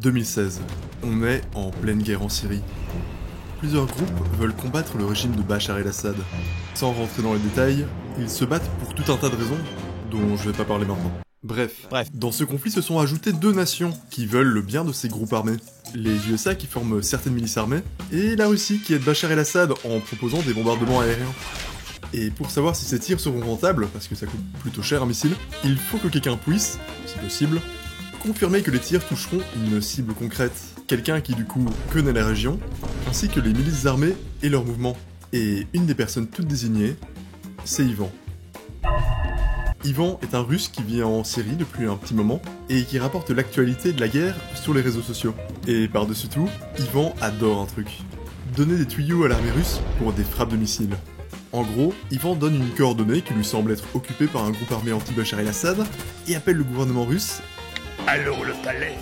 2016. On est en pleine guerre en Syrie. Plusieurs groupes veulent combattre le régime de Bachar el-Assad. Sans rentrer dans les détails, ils se battent pour tout un tas de raisons, dont je vais pas parler maintenant. Bref, dans ce conflit se sont ajoutées deux nations qui veulent le bien de ces groupes armés. Les USA qui forment certaines milices armées, et la Russie qui aide Bachar el-Assad en proposant des bombardements aériens. Et pour savoir si ces tirs seront rentables, parce que ça coûte plutôt cher un missile, il faut que quelqu'un puisse, si possible, confirmer que les tirs toucheront une cible concrète. Quelqu'un qui du coup connaît la région, ainsi que les milices armées et leurs mouvements. Et une des personnes toutes désignées, c'est Ivan. Ivan est un Russe qui vit en Syrie depuis un petit moment, et qui rapporte l'actualité de la guerre sur les réseaux sociaux. Et par-dessus tout, Ivan adore un truc. Donner des tuyaux à l'armée russe pour des frappes de missiles. En gros, Ivan donne une coordonnée qui lui semble être occupée par un groupe armé anti-Bachar el-Assad, et appelle le gouvernement russe. Allô, le palais?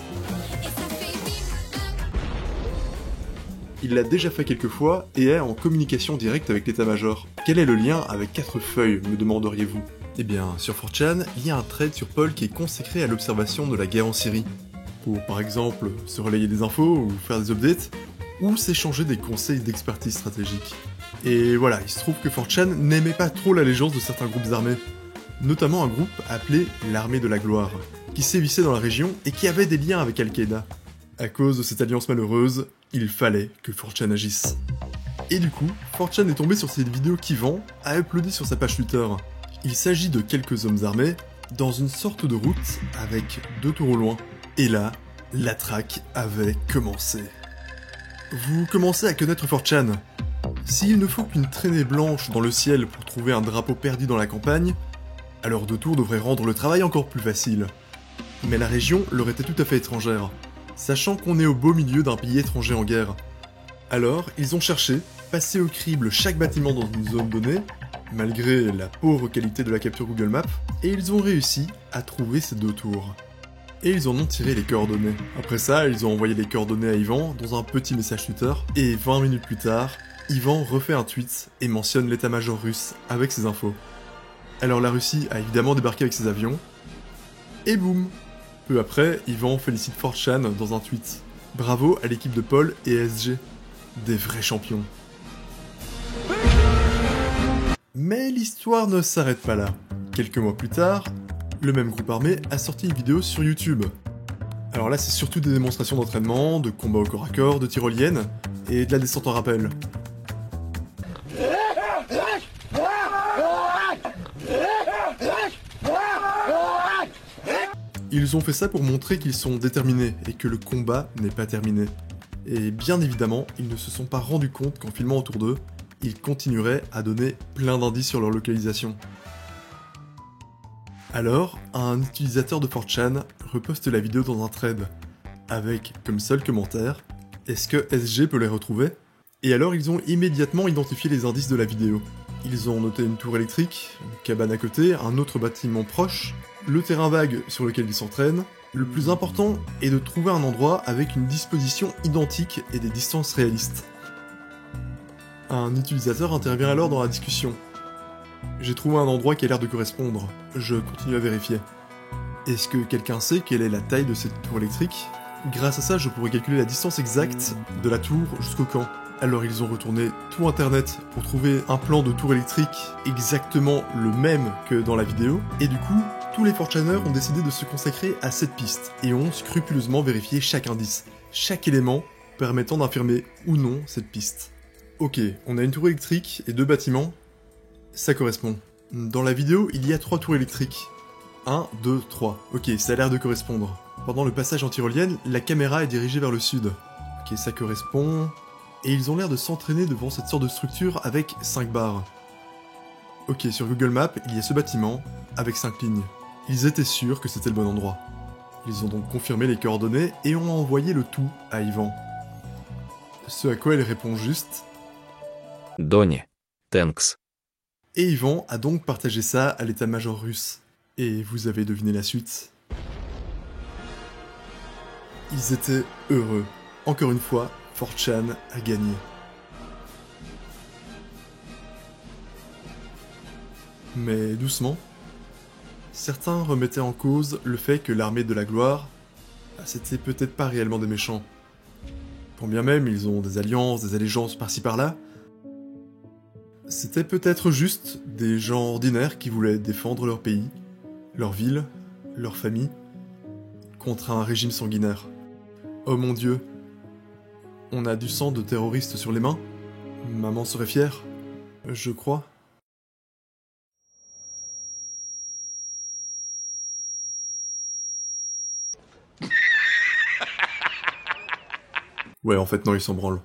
Il l'a déjà fait quelques fois, et est en communication directe avec l'état-major. Quel est le lien avec 4 feuilles, me demanderiez-vous? Eh bien, sur 4chan, il y a un thread sur Paul qui est consacré à l'observation de la guerre en Syrie. Pour, par exemple, se relayer des infos, ou faire des updates, ou s'échanger des conseils d'expertise stratégique. Et voilà, il se trouve que 4chan n'aimait pas trop l'allégeance de certains groupes armés. Notamment un groupe appelé l'Armée de la Gloire, qui sévissait dans la région et qui avait des liens avec Al-Qaïda. À cause de cette alliance malheureuse, il fallait que 4chan agisse. Et du coup, 4chan est tombé sur cette vidéo qu'Ivan a uploadée sur sa page Twitter. Il s'agit de quelques hommes armés dans une sorte de route avec 2 tours au loin. Et là, la traque avait commencé. Vous commencez à connaître 4chan. S'il ne faut qu'une traînée blanche dans le ciel pour trouver un drapeau perdu dans la campagne, alors 2 tours devrait rendre le travail encore plus facile. Mais la région leur était tout à fait étrangère, sachant qu'on est au beau milieu d'un pays étranger en guerre. Alors, ils ont cherché, passé au crible chaque bâtiment dans une zone donnée, malgré la pauvre qualité de la capture Google Maps, et ils ont réussi à trouver ces 2 tours. Et ils en ont tiré les coordonnées. Après ça, ils ont envoyé les coordonnées à Ivan dans un petit message Twitter, et 20 minutes plus tard, Ivan refait un tweet et mentionne l'état-major russe avec ses infos. Alors la Russie a évidemment débarqué avec ses avions, et boum! Peu après, Ivan félicite 4chan dans un tweet. Bravo à l'équipe de Paul et SG. Des vrais champions. Mais l'histoire ne s'arrête pas là. Quelques mois plus tard, le même groupe armé a sorti une vidéo sur YouTube. Alors là, c'est surtout des démonstrations d'entraînement, de combats au corps à corps, de tyroliennes, et de la descente en rappel. Ils ont fait ça pour montrer qu'ils sont déterminés et que le combat n'est pas terminé. Et bien évidemment, ils ne se sont pas rendus compte qu'en filmant autour d'eux, ils continueraient à donner plein d'indices sur leur localisation. Alors, un utilisateur de 4chan reposte la vidéo dans un thread, avec comme seul commentaire « Est-ce que SG peut les retrouver ?» Et alors ils ont immédiatement identifié les indices de la vidéo. Ils ont noté une tour électrique, une cabane à côté, un autre bâtiment proche, le terrain vague sur lequel ils s'entraînent. Le plus important est de trouver un endroit avec une disposition identique et des distances réalistes. Un utilisateur intervient alors dans la discussion. J'ai trouvé un endroit qui a l'air de correspondre. Je continue à vérifier. Est-ce que quelqu'un sait quelle est la taille de cette tour électrique? Grâce à ça, je pourrais calculer la distance exacte de la tour jusqu'au camp. Alors ils ont retourné tout internet pour trouver un plan de tour électrique exactement le même que dans la vidéo, et du coup, tous les 4chaners ont décidé de se consacrer à cette piste, et ont scrupuleusement vérifié chaque indice, chaque élément permettant d'affirmer ou non cette piste. Ok, on a une tour électrique et 2 bâtiments, ça correspond. Dans la vidéo, il y a 3 tours électriques. 1, 2, 3. Ok, ça a l'air de correspondre. Pendant le passage en tyrolienne, la caméra est dirigée vers le sud. Ok, ça correspond... Et ils ont l'air de s'entraîner devant cette sorte de structure avec 5 barres. Ok, sur Google Maps, il y a ce bâtiment, avec 5 lignes. Ils étaient sûrs que c'était le bon endroit. Ils ont donc confirmé les coordonnées et ont envoyé le tout à Ivan. Ce à quoi elle répond juste « Donnie, thanks ». Et Ivan a donc partagé ça à l'état-major russe. Et vous avez deviné la suite. Ils étaient heureux. Encore une fois, 4chan a gagné. Mais doucement, certains remettaient en cause le fait que l'armée de la gloire C'était peut-être pas réellement des méchants. Quand bien même ils ont des alliances, des allégeances par-ci par-là, c'était peut-être juste des gens ordinaires qui voulaient défendre leur pays, leur ville, leur famille, contre un régime sanguinaire. Oh mon Dieu, on a du sang de terroristes sur les mains? Maman serait fière, je crois. Ouais, en fait non, ils s'en branlent.